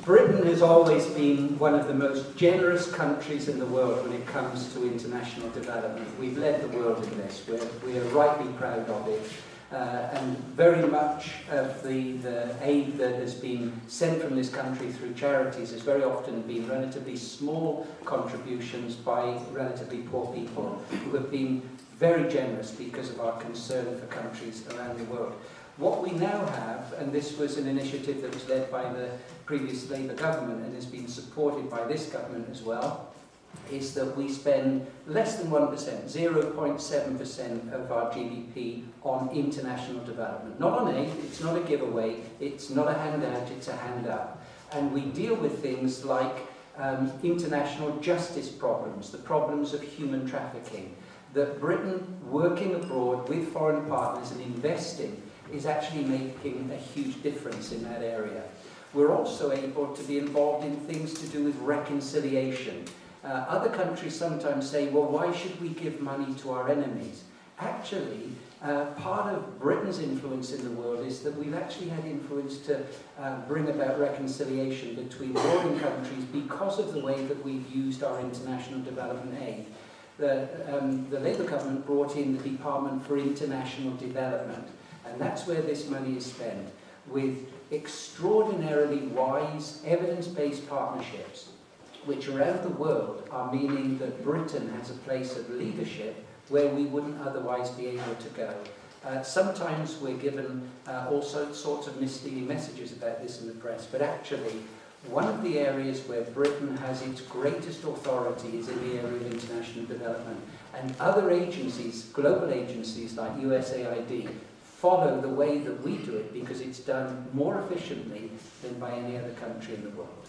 Britain has always been one of the most generous countries in the world when it comes to international development. We've led the world in this. We're rightly proud of it. And very much of the aid that has been sent from this country through charities has very often been relatively small contributions by relatively poor people who have been very generous because of our concern for countries around the world. What we now have, and this was an initiative that was led by the previous Labour government and has been supported by this government as well, is that we spend less than 1%, 0.7% of our GDP on international development. Not on aid, it's not a giveaway, it's not a handout, it's a handout. And we deal with things like international justice problems, the problems of human trafficking, that Britain, working abroad with foreign partners and investing, is actually making a huge difference in that area. We're also able to be involved in things to do with reconciliation. Other countries sometimes say, well, why should we give money to our enemies? Actually, part of Britain's influence in the world is that we've actually had influence to bring about reconciliation between warring countries because of the way that we've used our international development aid. The Labour government brought in the Department for International Development, and that's where this money is spent, with extraordinarily wise, evidence-based partnerships, which around the world are meaning that Britain has a place of leadership where we wouldn't otherwise be able to go. Sometimes we're given all sorts of misleading messages about this in the press, but actually one of the areas where Britain has its greatest authority is in the area of international development. And other agencies, global agencies like USAID, follow the way that we do it because it's done more efficiently than by any other country in the world.